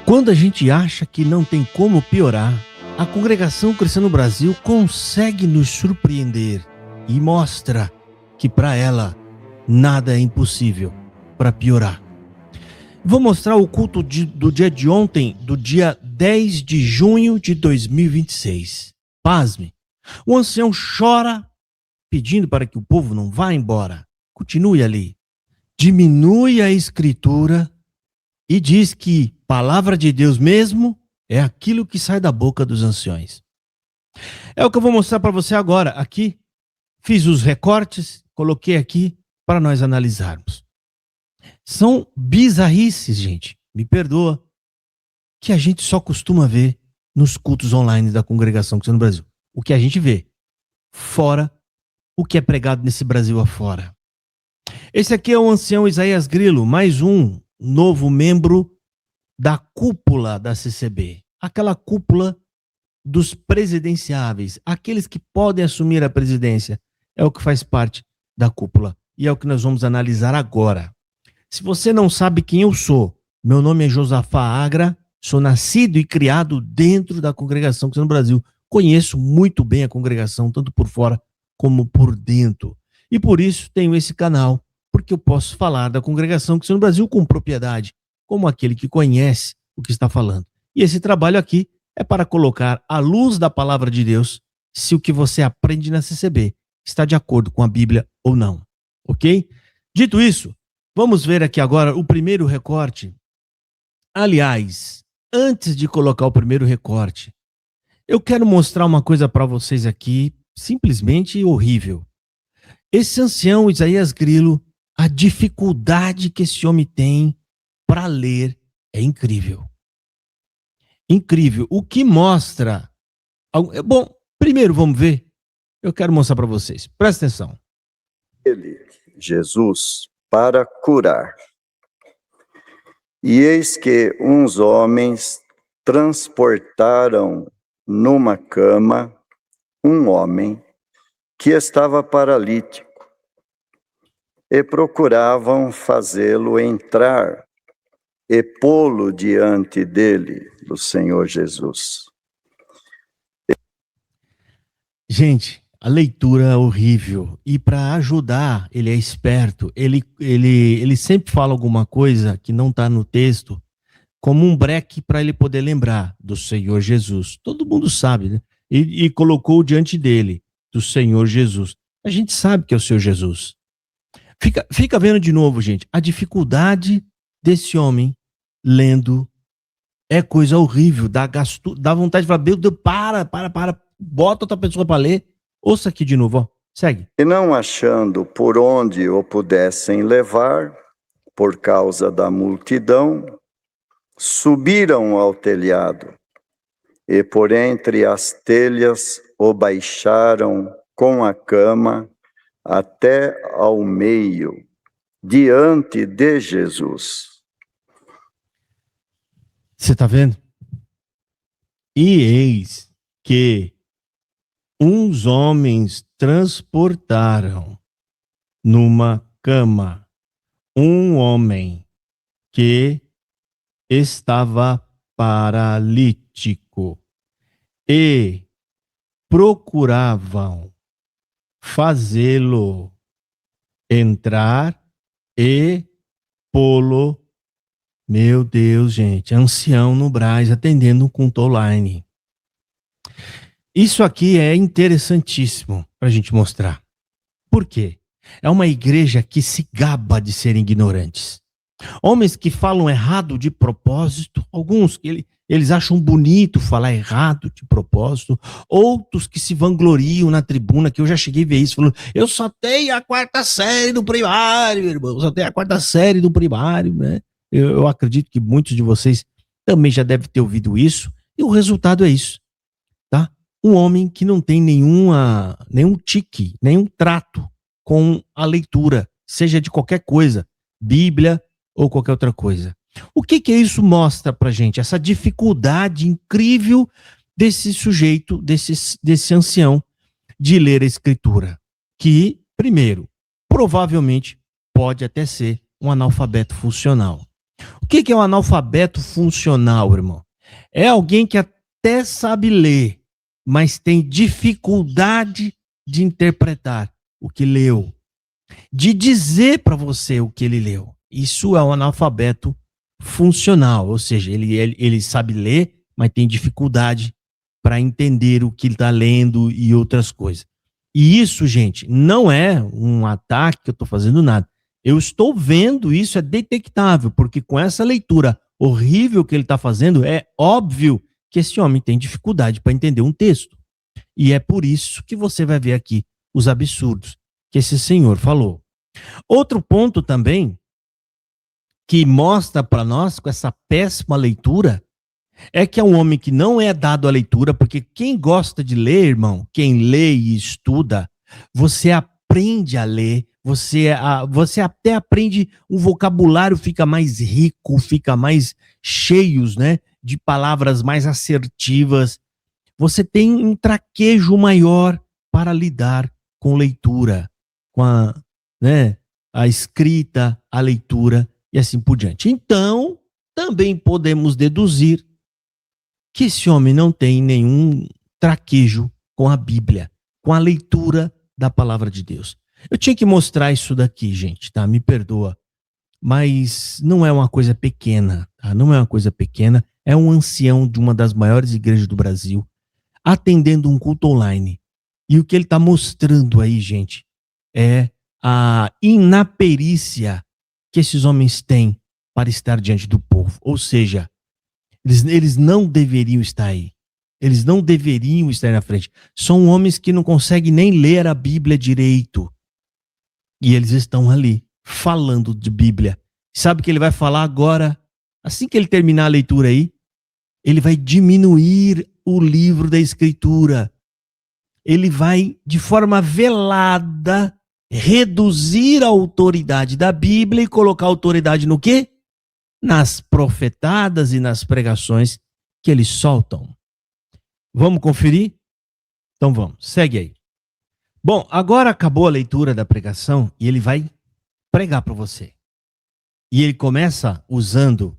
Quando a gente acha que não tem como piorar, a Congregação Cristã no Brasil consegue nos surpreender e mostra que para ela nada é impossível para piorar. Vou mostrar o culto do dia de ontem, do dia 10 de junho de 2026. Pasme, o ancião chora pedindo para que o povo não vá embora. Continue ali. Diminui a escritura e diz que palavra de Deus mesmo é aquilo que sai da boca dos anciões. É o que eu vou mostrar para você agora. Aqui, fiz os recortes, coloquei aqui para nós analisarmos. São bizarrices, gente, me perdoa, que a gente só costuma ver nos cultos online da Congregação Cristã no Brasil. O que a gente vê, fora o que é pregado nesse Brasil afora. Esse aqui é o ancião Isaías Grilo, mais um novo membro da cúpula da CCB. Aquela cúpula dos presidenciáveis, aqueles que podem assumir a presidência, é o que faz parte da cúpula. E é o que nós vamos analisar agora. Se você não sabe quem eu sou, meu nome é Josafá Agra, sou nascido e criado dentro da Congregação Cristã no Brasil. Conheço muito bem a congregação, tanto por fora como por dentro. E por isso tenho esse canal, porque eu posso falar da Congregação Cristã no Brasil com propriedade, como aquele que conhece o que está falando. E esse trabalho aqui é para colocar à luz da palavra de Deus se o que você aprende na CCB está de acordo com a Bíblia ou não. Ok? Dito isso, vamos ver aqui agora o primeiro recorte. Aliás, antes de colocar o primeiro recorte, eu quero mostrar uma coisa para vocês aqui, simplesmente horrível. Esse ancião Isaías Grilo, a dificuldade que esse homem tem para ler é incrível. Incrível. O que mostra... Bom, primeiro vamos ver. Eu quero mostrar para vocês. Presta atenção. Ele, Jesus, para curar. E eis que uns homens transportaram numa cama um homem que estava paralítico e procuravam fazê-lo entrar e pô-lo diante dele, do Senhor Jesus. Gente, a leitura é horrível. E para ajudar, ele é esperto. Ele sempre fala alguma coisa que não está no texto, como um breque para ele poder lembrar do Senhor Jesus. Todo mundo sabe, né? E colocou diante dele, do Senhor Jesus. A gente sabe que é o Senhor Jesus. Fica vendo de novo, gente. A dificuldade desse homem lendo é coisa horrível. Dá vontade de falar, meu Deus, para. Bota outra pessoa para ler. Ouça aqui de novo, ó. Segue. E não achando por onde o pudessem levar, por causa da multidão, subiram ao telhado e por entre as telhas o baixaram com a cama até ao meio, diante de Jesus. Você está vendo? E eis que uns homens transportaram numa cama um homem que estava paralítico e procuravam fazê-lo entrar e pô-lo. Meu Deus, gente, ancião no Brás atendendo um culto online. Isso aqui é interessantíssimo para a gente mostrar. Por quê? É uma igreja que se gaba de serem ignorantes. Homens que falam errado de propósito, alguns que eles acham bonito falar errado de propósito, outros que se vangloriam na tribuna, que eu já cheguei a ver isso, falando, eu só tenho a 4ª série do primário, irmão, só tenho a 4ª série do primário, né? Eu acredito que muitos de vocês também já devem ter ouvido isso, e o resultado é isso, tá? Um homem que não tem nenhum tique, nenhum trato com a leitura, seja de qualquer coisa, Bíblia ou qualquer outra coisa. O que isso mostra pra gente? Essa dificuldade incrível desse sujeito, desse ancião, de ler a Escritura. Que, primeiro, provavelmente pode até ser um analfabeto funcional. O que é um analfabeto funcional, irmão? É alguém que até sabe ler, mas tem dificuldade de interpretar o que leu, de dizer para você o que ele leu. Isso é um analfabeto funcional, ou seja, ele sabe ler, mas tem dificuldade para entender o que ele está lendo e outras coisas. E isso, gente, não é um ataque que eu estou fazendo nada. Eu estou vendo isso, é detectável, porque com essa leitura horrível que ele está fazendo, é óbvio que esse homem tem dificuldade para entender um texto. E é por isso que você vai ver aqui os absurdos que esse senhor falou. Outro ponto também que mostra para nós com essa péssima leitura é que é um homem que não é dado à leitura, porque quem gosta de ler, irmão, quem lê e estuda, você aprende a ler, você até aprende, o vocabulário fica mais rico, fica mais cheios, né, de palavras mais assertivas. Você tem um traquejo maior para lidar com leitura, com a escrita, a leitura e assim por diante. Então, também podemos deduzir que esse homem não tem nenhum traquejo com a Bíblia, com a leitura da palavra de Deus. Eu tinha que mostrar isso daqui, gente, tá? Me perdoa. Mas não é uma coisa pequena, tá? Não é uma coisa pequena. É um ancião de uma das maiores igrejas do Brasil, atendendo um culto online. E o que ele está mostrando aí, gente, é a inaperícia que esses homens têm para estar diante do povo. Ou seja, eles não deveriam estar aí. Eles não deveriam estar na frente. São homens que não conseguem nem ler a Bíblia direito. E eles estão ali, falando de Bíblia. Sabe o que ele vai falar agora? Assim que ele terminar a leitura aí, ele vai diminuir o livro da Escritura. Ele vai, de forma velada, reduzir a autoridade da Bíblia e colocar a autoridade no quê? Nas profetadas e nas pregações que eles soltam. Vamos conferir? Então vamos, segue aí. Bom, agora acabou a leitura da pregação e ele vai pregar para você. E ele começa usando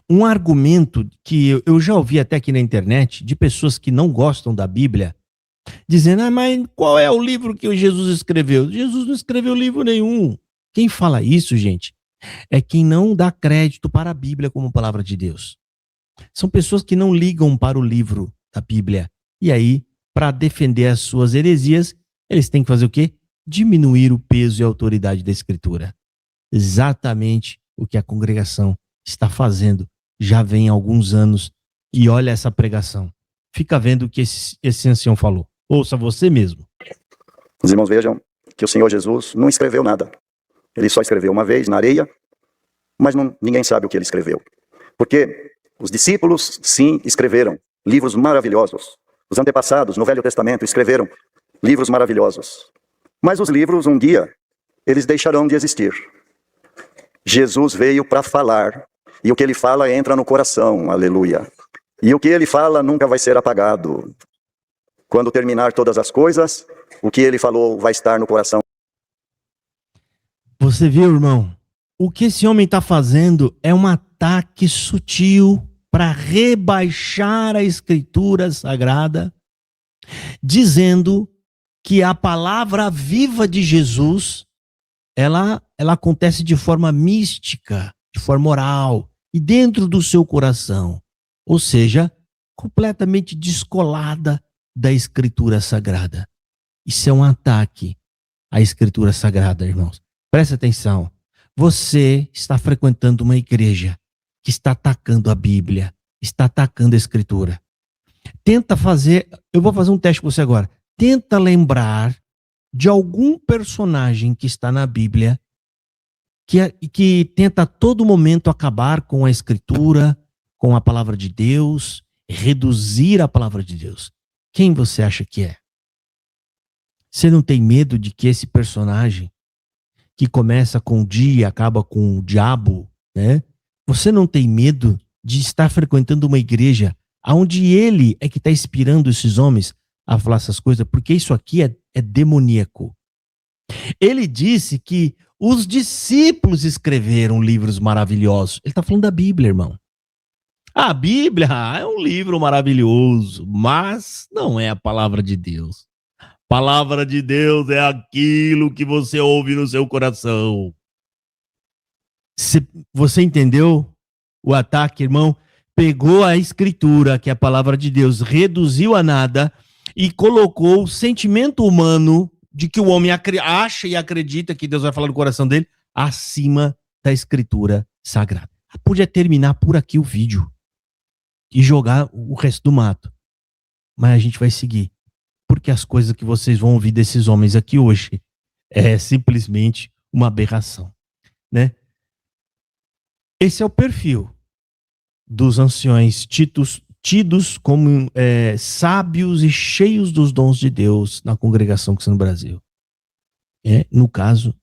um argumento que eu já ouvi até aqui na internet de pessoas que não gostam da Bíblia, dizendo, mas qual é o livro que Jesus escreveu? Jesus não escreveu livro nenhum. Quem fala isso, gente, é quem não dá crédito para a Bíblia como palavra de Deus. São pessoas que não ligam para o livro da Bíblia. E aí, para defender as suas heresias, eles têm que fazer o quê? Diminuir o peso e a autoridade da Escritura. Exatamente o que a congregação está fazendo já vem há alguns anos. E olha essa pregação. Fica vendo o que esse ancião falou. Ouça você mesmo. Os irmãos vejam que o Senhor Jesus não escreveu nada. Ele só escreveu uma vez na areia, mas ninguém sabe o que ele escreveu. Porque os discípulos, sim, escreveram livros maravilhosos. Os antepassados, no Velho Testamento, escreveram livros maravilhosos. Mas os livros, um dia, eles deixarão de existir. Jesus veio para falar, e o que ele fala entra no coração, aleluia. E o que ele fala nunca vai ser apagado. Quando terminar todas as coisas, o que ele falou vai estar no coração. Você viu, irmão? O que esse homem está fazendo é um ataque sutil para rebaixar a Escritura Sagrada, dizendo que a palavra viva de Jesus, ela acontece de forma mística, de forma oral, e dentro do seu coração. Ou seja, completamente descolada da Escritura Sagrada. Isso é um ataque à Escritura Sagrada, irmãos. Presta atenção. Você está frequentando uma igreja que está atacando a Bíblia, está atacando a Escritura. Tenta fazer, eu vou fazer um teste com você agora. Tenta lembrar de algum personagem que está na Bíblia que tenta a todo momento acabar com a Escritura, com a palavra de Deus, reduzir a palavra de Deus. Quem você acha que é? Você não tem medo de que esse personagem, que começa com o dia e acaba com o diabo, né? Você não tem medo de estar frequentando uma igreja onde ele é que está inspirando esses homens a falar essas coisas? Porque isso aqui é demoníaco. Ele disse que Os discípulos escreveram livros maravilhosos. Ele está falando da Bíblia, irmão. A Bíblia é um livro maravilhoso, mas não é a palavra de Deus. Palavra de Deus é aquilo que você ouve no seu coração. Você entendeu o ataque, irmão? Pegou a escritura, que é a palavra de Deus, reduziu a nada e colocou o sentimento humano de que o homem acha e acredita que Deus vai falar no coração dele acima da escritura sagrada. Podia terminar por aqui o vídeo e jogar o resto do mato. Mas a gente vai seguir. Porque as coisas que vocês vão ouvir desses homens aqui hoje é simplesmente uma aberração, né? Esse é o perfil dos anciões tidos como sábios e cheios dos dons de Deus na congregação cristã no Brasil. No caso,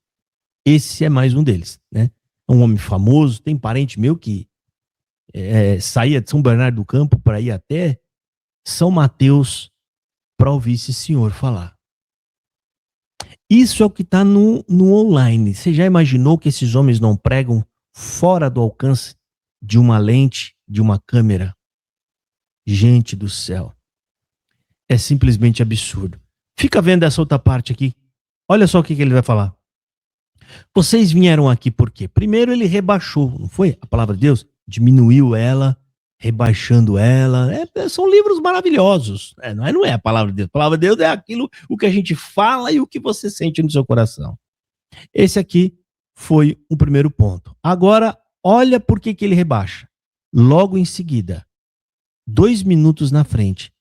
esse é mais um deles, né? É um homem famoso, tem parente meu que saía de São Bernardo do Campo para ir até São Mateus para ouvir esse senhor falar. Isso é o que está no online. Você já imaginou que esses homens não pregam fora do alcance de uma lente, de uma câmera? Gente do céu. É simplesmente absurdo. Fica vendo essa outra parte aqui. Olha só o que ele vai falar. Vocês vieram aqui por quê? Primeiro ele rebaixou, não foi? A palavra de Deus diminuiu ela, rebaixando ela. São livros maravilhosos. Não é a palavra de Deus. A palavra de Deus é aquilo, o que a gente fala e o que você sente no seu coração. Esse aqui foi o primeiro ponto. Agora, olha por que ele rebaixa. Logo em seguida, 2 minutos na frente,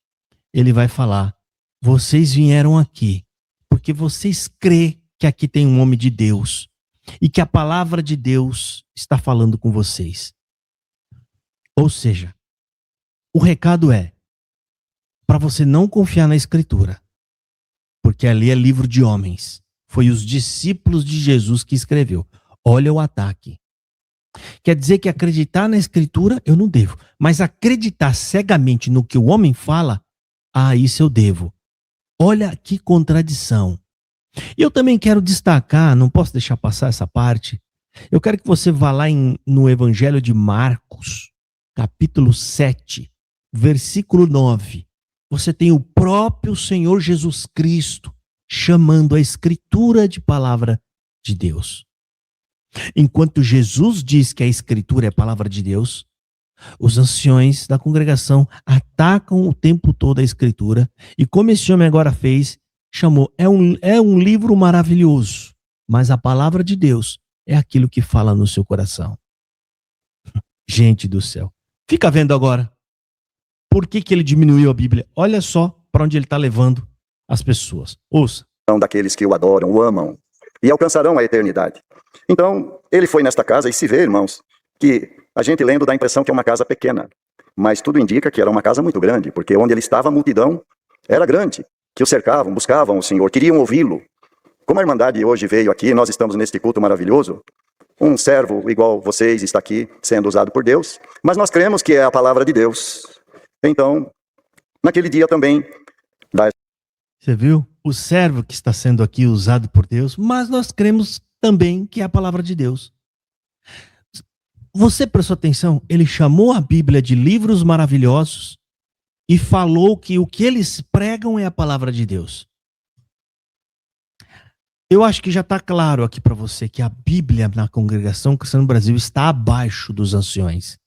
ele vai falar: vocês vieram aqui porque vocês crêem que aqui tem um homem de Deus e que a palavra de Deus está falando com vocês. Ou seja, o recado é para você não confiar na escritura, porque ali é livro de homens. Foi os discípulos de Jesus que escreveu. Olha o ataque. Quer dizer que acreditar na escritura eu não devo, mas acreditar cegamente no que o homem fala, isso eu devo. Olha que contradição. E eu também quero destacar, não posso deixar passar essa parte, eu quero que você vá lá no Evangelho de Marcos, capítulo 7, versículo 9. Você tem o próprio Senhor Jesus Cristo chamando a escritura de palavra de Deus. Enquanto Jesus diz que a escritura é a palavra de Deus, os anciões da congregação atacam o tempo todo a escritura, e como esse homem agora fez, chamou, é um livro maravilhoso, mas a palavra de Deus é aquilo que fala no seu coração. Gente do céu. Fica vendo agora. Por que ele diminuiu a Bíblia? Olha só para onde ele está levando as pessoas. Ouça. São daqueles que o adoram, o amam e alcançarão a eternidade. Então, ele foi nesta casa e se vê, irmãos, que a gente lendo dá a impressão que é uma casa pequena, mas tudo indica que era uma casa muito grande, porque onde ele estava a multidão era grande, que o cercavam, buscavam o Senhor, queriam ouvi-lo. Como a Irmandade hoje veio aqui, nós estamos neste culto maravilhoso, um servo igual vocês está aqui sendo usado por Deus, mas nós cremos que é a palavra de Deus. Então, naquele dia também... Você viu? O servo que está sendo aqui usado por Deus, mas nós cremos também que é a palavra de Deus. Você prestou atenção? Ele chamou a Bíblia de livros maravilhosos e falou que o que eles pregam é a palavra de Deus. Eu acho que já está claro aqui para você que a Bíblia na congregação cristã no Brasil está abaixo dos anciões.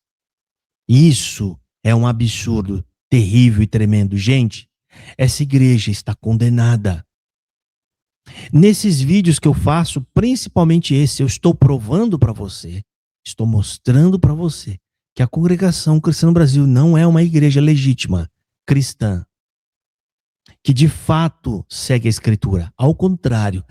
Isso é um absurdo, terrível e tremendo. Gente, essa igreja está condenada. Nesses vídeos que eu faço, principalmente esse, eu estou provando para você, estou mostrando para você que a congregação cristã no Brasil não é uma igreja legítima, cristã, que de fato segue a escritura. Ao contrário,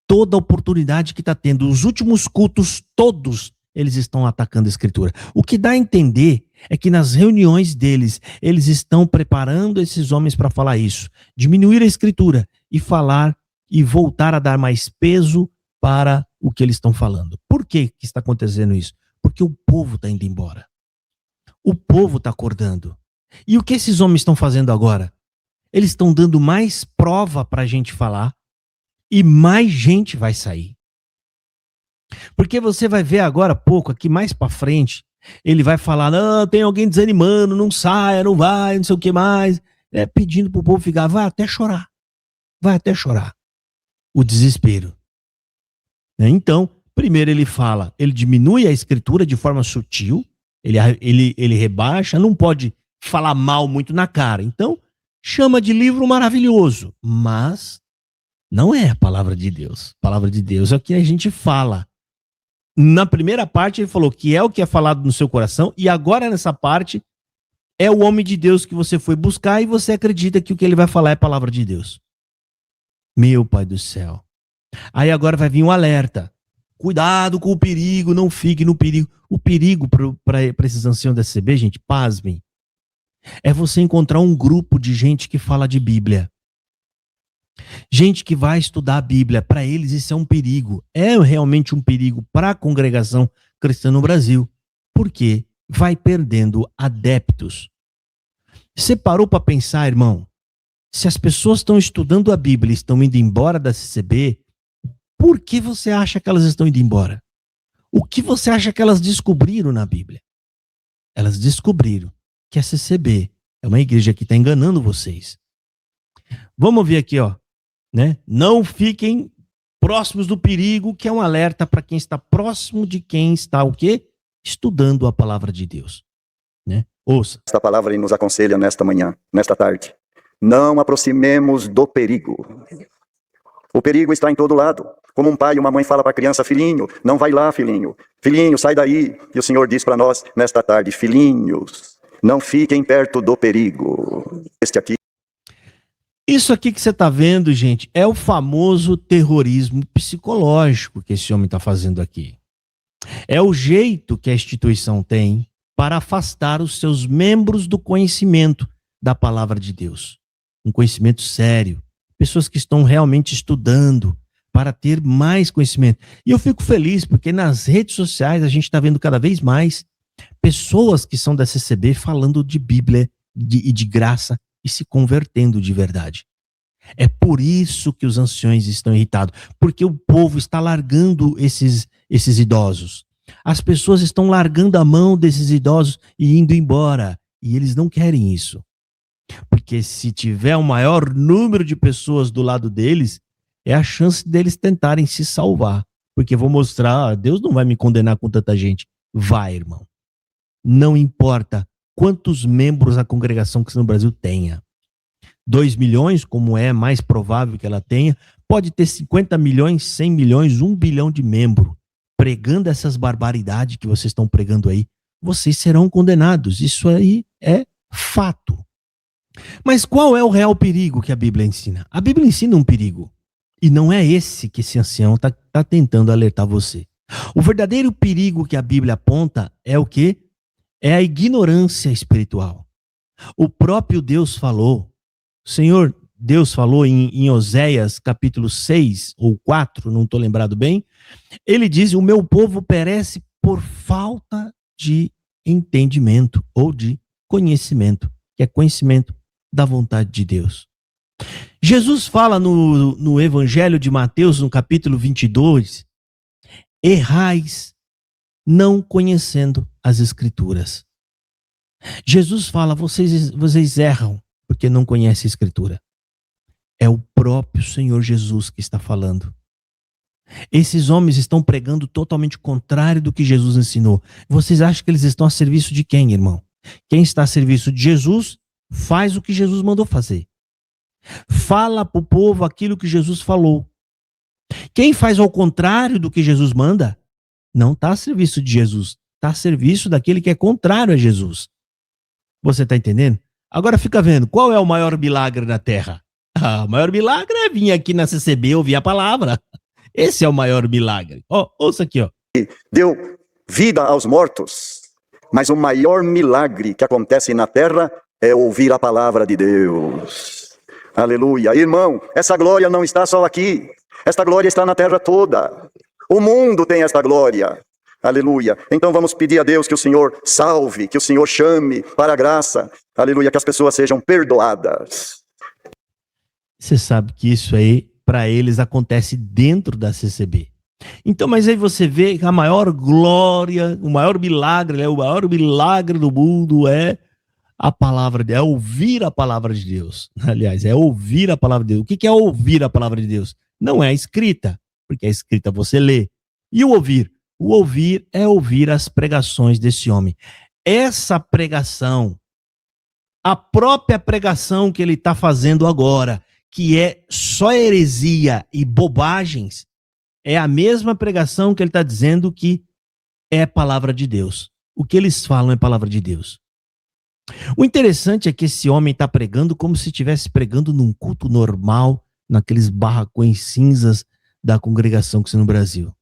toda oportunidade que está tendo, os últimos cultos, todos eles estão atacando a escritura. O que dá a entender é que nas reuniões deles, eles estão preparando esses homens para falar isso, diminuir a escritura e falar e voltar a dar mais peso para o que eles estão falando. Por que está acontecendo isso? Porque o povo está indo embora. O povo está acordando. E o que esses homens estão fazendo agora? Eles estão dando mais prova para a gente falar e mais gente vai sair. Porque você vai ver agora há pouco, aqui mais pra frente, ele vai falar, não, tem alguém desanimando, não saia, não vai, não sei o que mais, pedindo pro povo ficar, vai até chorar, o desespero. Então, primeiro ele fala, ele diminui a escritura de forma sutil, ele rebaixa, não pode falar mal muito na cara, então chama de livro maravilhoso, mas não é a palavra de Deus. A palavra de Deus é o que a gente fala. Na primeira parte ele falou que é o que é falado no seu coração, e agora nessa parte é o homem de Deus que você foi buscar e você acredita que o que ele vai falar é a palavra de Deus. Meu Pai do céu. Aí agora vai vir um alerta. Cuidado com o perigo, não fique no perigo. O perigo para esses anciãos da CB, gente, pasmem, é você encontrar um grupo de gente que fala de Bíblia. Gente que vai estudar a Bíblia, para eles isso é um perigo. É realmente um perigo para a congregação cristã no Brasil, porque vai perdendo adeptos. Você parou para pensar, irmão? Se as pessoas estão estudando a Bíblia e estão indo embora da CCB, por que você acha que elas estão indo embora? O que você acha que elas descobriram na Bíblia? Elas descobriram que a CCB é uma igreja que está enganando vocês. Vamos ver aqui, ó. Né? Não fiquem próximos do perigo, que é um alerta para quem está próximo de quem está o quê? Estudando a palavra de Deus. Né? Ouça. Esta palavra nos aconselha nesta manhã, nesta tarde. Não aproximemos do perigo. O perigo está em todo lado. Como um pai e uma mãe fala para a criança, filhinho, não vai lá, filhinho. Filhinho, sai daí. E o Senhor diz para nós nesta tarde, filhinhos, não fiquem perto do perigo. Este aqui. Isso aqui que você está vendo, gente, é o famoso terrorismo psicológico que esse homem está fazendo aqui. É o jeito que a instituição tem para afastar os seus membros do conhecimento da palavra de Deus. Um conhecimento sério. Pessoas que estão realmente estudando para ter mais conhecimento. E eu fico feliz porque nas redes sociais a gente está vendo cada vez mais pessoas que são da CCB falando de Bíblia e de graça e se convertendo de verdade. É por isso que os anciões estão irritados, porque o povo está largando esses idosos. As pessoas estão largando a mão desses idosos e indo embora, e eles não querem isso. Porque se tiver um maior número de pessoas do lado deles, é a chance deles tentarem se salvar. Porque vou mostrar, Deus não vai me condenar com tanta gente. Vai, irmão. Não importa quantos membros a congregação cristã no Brasil tenha. 2 milhões, como é mais provável que ela tenha, pode ter 50 milhões, 100 milhões, 1 bilhão de membros. Pregando essas barbaridades que vocês estão pregando aí, vocês serão condenados. Isso aí é fato. Mas qual é o real perigo que a Bíblia ensina? A Bíblia ensina um perigo. E não é esse que esse ancião está tentando alertar você. O verdadeiro perigo que a Bíblia aponta é o quê? É a ignorância espiritual. O próprio Deus falou, o Senhor Deus falou em Oséias capítulo 6 ou 4, não estou lembrado bem, ele diz, o meu povo perece por falta de entendimento ou de conhecimento, que é conhecimento da vontade de Deus. Jesus fala no Evangelho de Mateus, no capítulo 22, errais não conhecendo as Escrituras. Jesus fala, vocês erram porque não conhecem a Escritura. É o próprio Senhor Jesus que está falando. Esses homens estão pregando totalmente contrário do que Jesus ensinou. Vocês acham que eles estão a serviço de quem, irmão? Quem está a serviço de Jesus, faz o que Jesus mandou fazer. Fala para o povo aquilo que Jesus falou. Quem faz ao contrário do que Jesus manda, não está a serviço de Jesus, está a serviço daquele que é contrário a Jesus. Você está entendendo? Agora fica vendo, qual é o maior milagre na Terra? O maior milagre é vir aqui na CCB ouvir a palavra. Esse é o maior milagre. Ouça aqui, ó. Deu vida aos mortos, mas o maior milagre que acontece na Terra é ouvir a palavra de Deus. Aleluia. Irmão, essa glória não está só aqui. Esta glória está na terra toda. O mundo tem esta glória. Aleluia. Então vamos pedir a Deus que o Senhor salve, que o Senhor chame para a graça. Aleluia, que as pessoas sejam perdoadas. Você sabe que isso aí, para eles, acontece dentro da CCB. Então, mas aí você vê que a maior glória, o maior milagre, né? O maior milagre do mundo é a palavra de Deus, é ouvir a palavra de Deus. Aliás, é ouvir a palavra de Deus. O que é ouvir a palavra de Deus? Não é a escrita, porque a escrita você lê. E o ouvir? O ouvir é ouvir as pregações desse homem. Essa pregação, a própria pregação que ele está fazendo agora, que é só heresia e bobagens, é a mesma pregação que ele está dizendo que é palavra de Deus. O que eles falam é palavra de Deus. O interessante é que esse homem está pregando como se estivesse pregando num culto normal, naqueles barracões cinzas da congregação que tem no Brasil.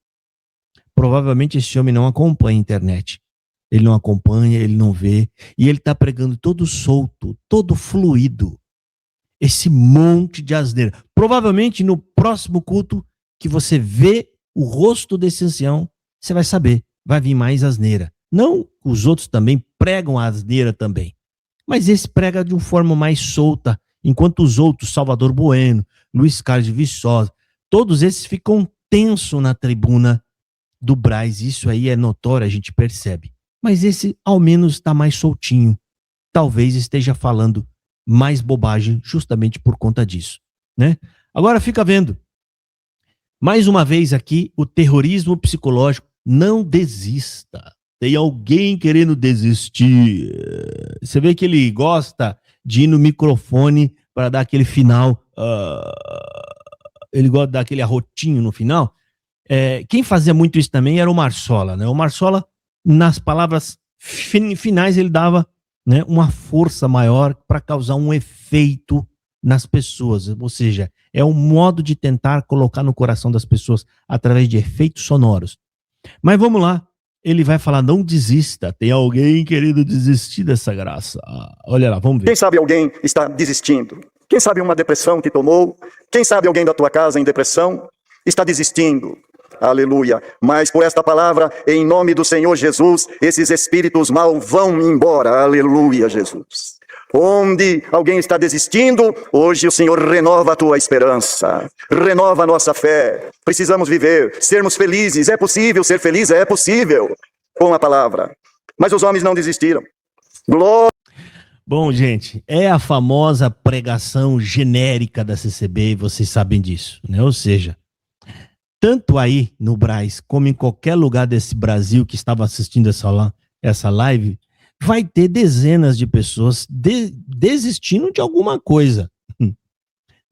Provavelmente esse homem não acompanha a internet. Ele não acompanha, ele não vê. E ele está pregando todo solto, todo fluido. Esse monte de asneira. Provavelmente no próximo culto que você vê o rosto desse ancião, você vai saber, vai vir mais asneira. Não, os outros também pregam a asneira também. Mas esse prega de uma forma mais solta, enquanto os outros, Salvador Bueno, Luiz Carlos de Viçosa, todos esses ficam tensos na tribuna do Braz. Isso aí é notório, a gente percebe. Mas esse, ao menos, está mais soltinho. Talvez esteja falando mais bobagem justamente por conta disso, né? Agora fica vendo. Mais uma vez aqui, o terrorismo psicológico. Não desista. Tem alguém querendo desistir. Você vê que ele gosta de ir no microfone para dar aquele final. Ele gosta de dar aquele arrotinho no final. Quem fazia muito isso também era o Marsola, né? O Marsola, nas palavras finais, ele dava, né, uma força maior para causar um efeito nas pessoas. Ou seja, é um modo de tentar colocar no coração das pessoas através de efeitos sonoros. Mas vamos lá. Ele vai falar, não desista. Tem alguém querendo desistir dessa graça. Olha lá, vamos ver. Quem sabe alguém está desistindo? Quem sabe uma depressão te tomou? Quem sabe alguém da tua casa em depressão está desistindo? Aleluia. Mas por esta palavra, em nome do Senhor Jesus, esses espíritos mal vão embora. Aleluia, Jesus. Onde alguém está desistindo, hoje o Senhor renova a tua esperança, renova a nossa fé. Precisamos viver, sermos felizes. É possível ser feliz? É possível, com a palavra. Mas os homens não desistiram. Glória. Bom, gente, é a famosa pregação genérica da CCB, e vocês sabem disso, né? Ou seja, tanto aí no Braz, como em qualquer lugar desse Brasil que estava assistindo essa live, vai ter dezenas de pessoas desistindo de alguma coisa.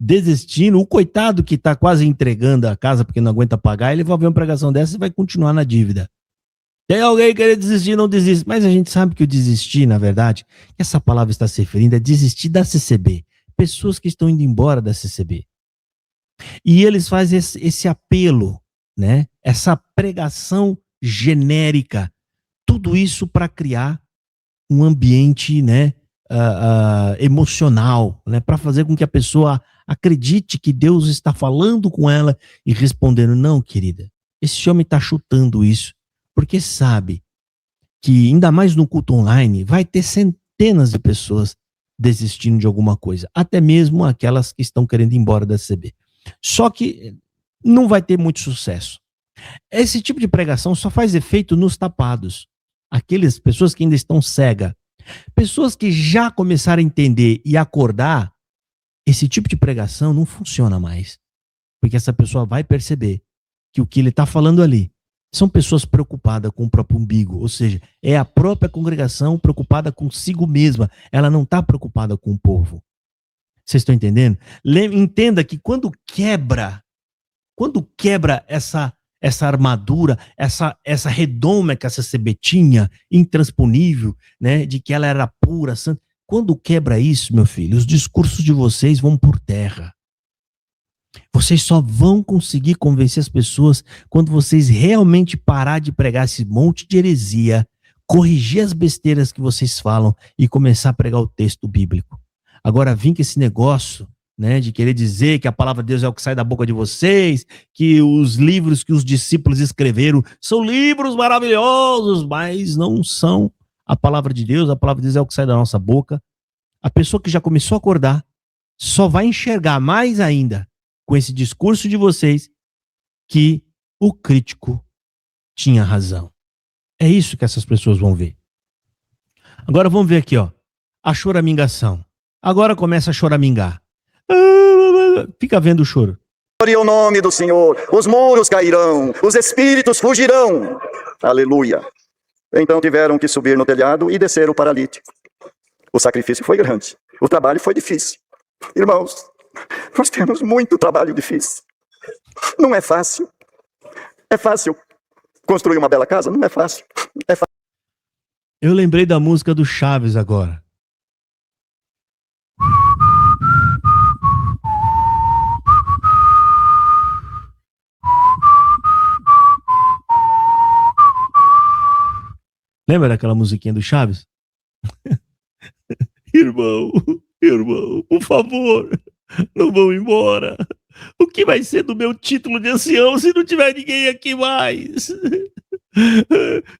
Desistindo. O coitado que está quase entregando a casa porque não aguenta pagar, ele vai ver uma pregação dessa e vai continuar na dívida. Tem alguém querendo desistir, não desiste. Mas a gente sabe que o desistir, na verdade, essa palavra está se referindo a desistir da CCB. Pessoas que estão indo embora da CCB. E eles fazem esse apelo, né? Essa pregação genérica. Tudo isso para criar um ambiente, né, emocional, né, para fazer com que a pessoa acredite que Deus está falando com ela e respondendo, não, querida, esse homem está chutando isso, porque sabe que, ainda mais no culto online, vai ter centenas de pessoas desistindo de alguma coisa, até mesmo aquelas que estão querendo ir embora da CB. Só que não vai ter muito sucesso. Esse tipo de pregação só faz efeito nos tapados. Aquelas pessoas que ainda estão cegas. Pessoas que já começaram a entender e acordar, esse tipo de pregação não funciona mais. Porque essa pessoa vai perceber que o que ele está falando ali são pessoas preocupadas com o próprio umbigo. Ou seja, é a própria congregação preocupada consigo mesma. Ela não está preocupada com o povo. Vocês estão entendendo? Entenda que quando quebra essa armadura, essa redoma que essa CB tinha, intransponível, né, de que ela era pura, santa. Quando quebra isso, meu filho, os discursos de vocês vão por terra. Vocês só vão conseguir convencer as pessoas quando vocês realmente parar de pregar esse monte de heresia, corrigir as besteiras que vocês falam e começar a pregar o texto bíblico. Agora, vim com esse negócio, né, de querer dizer que a palavra de Deus é o que sai da boca de vocês, que os livros que os discípulos escreveram são livros maravilhosos, mas não são a palavra de Deus. A palavra de Deus é o que sai da nossa boca. A pessoa que já começou a acordar só vai enxergar mais ainda com esse discurso de vocês que o crítico tinha razão. É isso que essas pessoas vão ver. Agora vamos ver aqui, ó, a choramingação. Agora começa a choramingar. Fica vendo o choro. Glória ao nome do Senhor, os muros cairão, os espíritos fugirão. Aleluia. Então tiveram que subir no telhado e descer o paralítico. O sacrifício foi grande, o trabalho foi difícil. Irmãos, nós temos muito trabalho difícil. Não é fácil. É fácil construir uma bela casa? Não é fácil. É fácil. Eu lembrei da música do Chaves agora. Lembra daquela musiquinha do Chaves? Irmão, por favor, não vão embora. O que vai ser do meu título de ancião se não tiver ninguém aqui mais?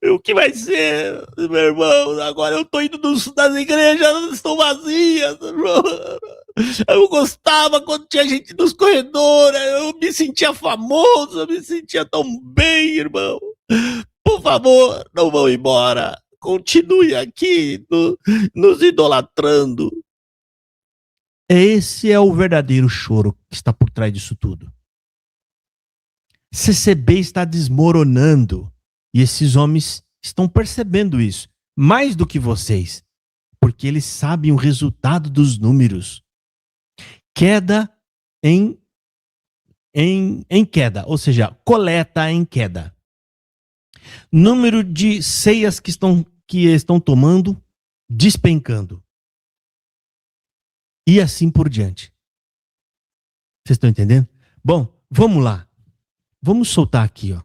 O que vai ser, meu irmão? Agora eu tô indo das igrejas, estão vazias. Eu gostava quando tinha gente nos corredores, eu me sentia famoso, eu me sentia tão bem, irmão. Por favor, não vão embora. Continue aqui nos idolatrando. Esse é o verdadeiro choro que está por trás disso tudo. CCB está desmoronando. E esses homens estão percebendo isso. Mais do que vocês. Porque eles sabem o resultado dos números. Queda em queda. Ou seja, coleta em queda. Número de ceias que estão tomando, despencando. E assim por diante. Vocês estão entendendo? Bom, vamos lá. Vamos soltar aqui, ó.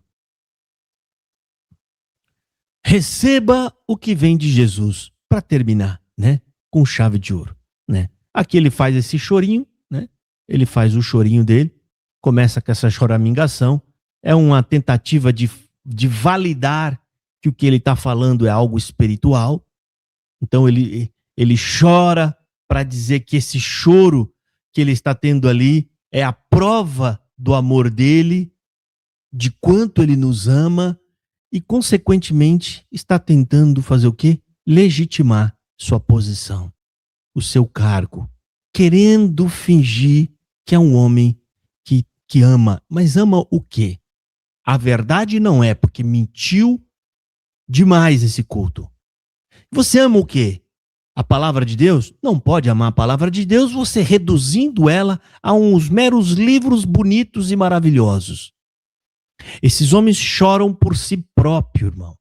Receba o que vem de Jesus, para terminar, né? Com chave de ouro, né? Aqui ele faz esse chorinho, né? Ele faz o chorinho dele, começa com essa choramingação. É uma tentativa de validar que o que ele está falando é algo espiritual. Então ele chora para dizer que esse choro que ele está tendo ali é a prova do amor dele, de quanto ele nos ama e, consequentemente, está tentando fazer o quê? Legitimar sua posição, o seu cargo, querendo fingir que é um homem que ama. Mas ama o quê? A verdade não é, porque mentiu demais esse culto. Você ama o quê? A palavra de Deus? Não pode amar a palavra de Deus você reduzindo ela a uns meros livros bonitos e maravilhosos. Esses homens choram por si próprio, irmão.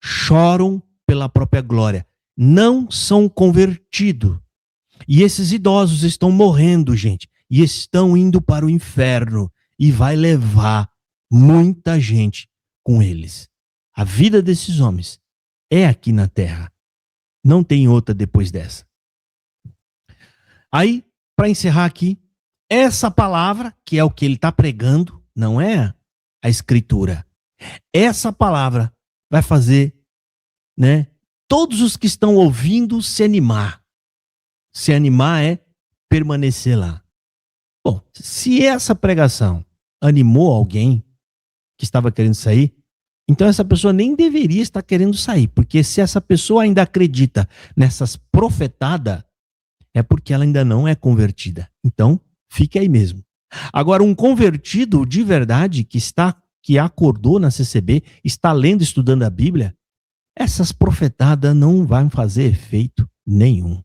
Choram pela própria glória. Não são convertidos. E esses idosos estão morrendo, gente. E estão indo para o inferno. E vai levar muita gente com eles. A vida desses homens é aqui na terra. Não tem outra depois dessa. Aí, para encerrar aqui, essa palavra, que é o que ele está pregando, não é a escritura. Essa palavra vai fazer, né, todos os que estão ouvindo se animar. Se animar é permanecer lá. Bom, se essa pregação animou alguém que estava querendo sair, então essa pessoa nem deveria estar querendo sair, porque se essa pessoa ainda acredita nessas profetadas, é porque ela ainda não é convertida. Então, fique aí mesmo. Agora, um convertido de verdade que acordou na CCB, está lendo, estudando a Bíblia, essas profetadas não vão fazer efeito nenhum.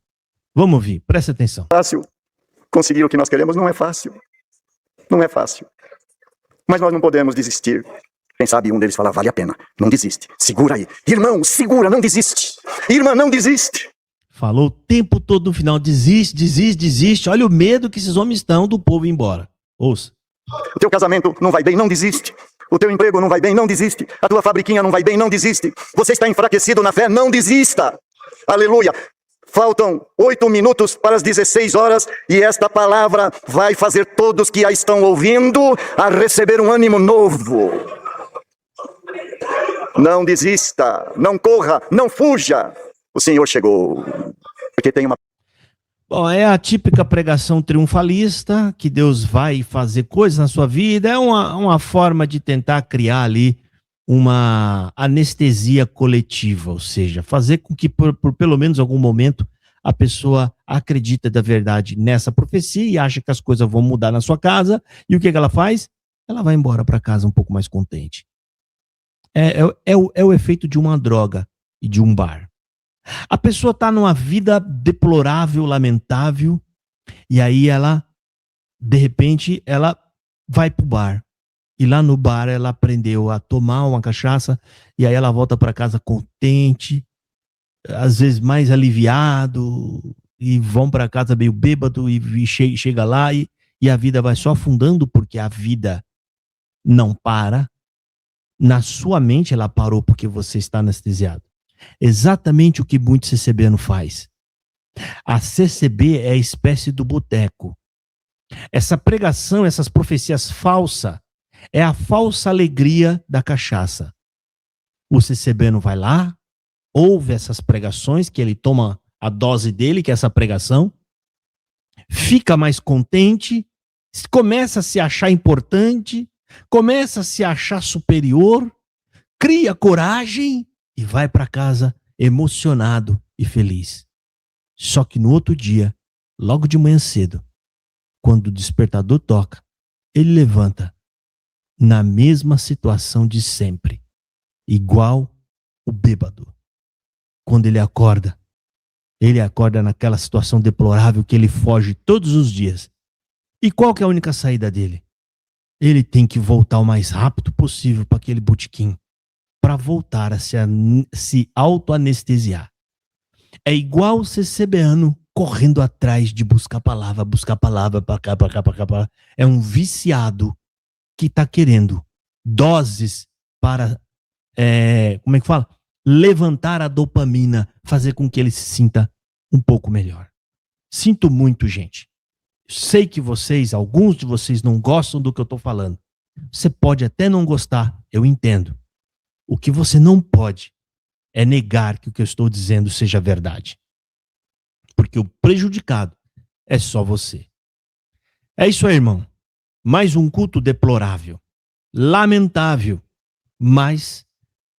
Vamos ouvir, presta atenção. Fácil. Conseguir o que nós queremos não é fácil. Não é fácil. Mas nós não podemos desistir. Quem sabe um deles fala, vale a pena, não desiste. Segura aí. Irmão, segura, não desiste. Irmã, não desiste. Falou o tempo todo no final, desiste. Olha o medo que esses homens estão do povo ir embora. Ouça. O teu casamento não vai bem, não desiste. O teu emprego não vai bem, não desiste. A tua fabriquinha não vai bem, não desiste. Você está enfraquecido na fé, não desista. Aleluia. Faltam 8 minutos para as 16 horas e esta palavra vai fazer todos que a estão ouvindo a receber um ânimo novo. Não desista, não corra, não fuja. O Senhor chegou. Porque tem uma... Bom, é a típica pregação triunfalista, que Deus vai fazer coisas na sua vida. É uma forma de tentar criar ali uma anestesia coletiva, ou seja, fazer com que por pelo menos algum momento a pessoa acredita da verdade nessa profecia e acha que as coisas vão mudar na sua casa. E o que ela faz? Ela vai embora para casa um pouco mais contente. É o efeito de uma droga e de um bar. A pessoa está numa vida deplorável, lamentável, e aí ela, de repente, ela vai pro bar. E lá no bar ela aprendeu a tomar uma cachaça, e aí ela volta para casa contente, às vezes mais aliviado, e vão para casa meio bêbado, e chega lá, e a vida vai só afundando, porque a vida não para. Na sua mente ela parou porque você está anestesiado. Exatamente o que muito CCBano faz. A CCB é a espécie do boteco. Essa pregação, essas profecias falsas, é a falsa alegria da cachaça. O CCBano vai lá, ouve essas pregações, que ele toma a dose dele, que é essa pregação, fica mais contente, começa a se achar importante, começa a se achar superior, cria coragem e vai para casa emocionado e feliz. Só que no outro dia, logo de manhã cedo, quando o despertador toca, ele levanta na mesma situação de sempre, igual o bêbado. Quando ele acorda naquela situação deplorável que ele foge todos os dias. E qual que é a única saída dele? Ele tem que voltar o mais rápido possível para aquele botequim, para voltar a se auto-anestesiar. É igual o CCBano correndo atrás de buscar palavra, para cá, para cá, para cá, para cá. É um viciado que está querendo doses para, como é que fala? Levantar a dopamina, fazer com que ele se sinta um pouco melhor. Sinto muito, gente. Sei que alguns de vocês não gostam do que eu estou falando. Você pode até não gostar, eu entendo. O que você não pode é negar que o que eu estou dizendo seja verdade. Porque o prejudicado é só você. É isso aí, irmão. Mais um culto deplorável, lamentável, mas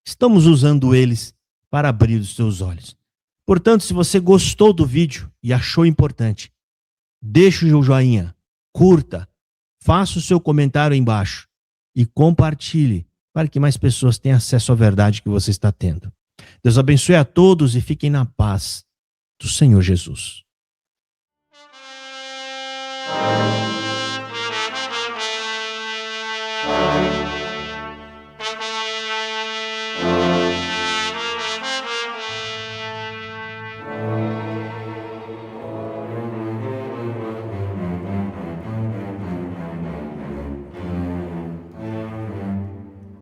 estamos usando eles para abrir os seus olhos. Portanto, se você gostou do vídeo e achou importante, deixe o joinha, curta, faça o seu comentário aí embaixo e compartilhe para que mais pessoas tenham acesso à verdade que você está tendo. Deus abençoe a todos e fiquem na paz do Senhor Jesus.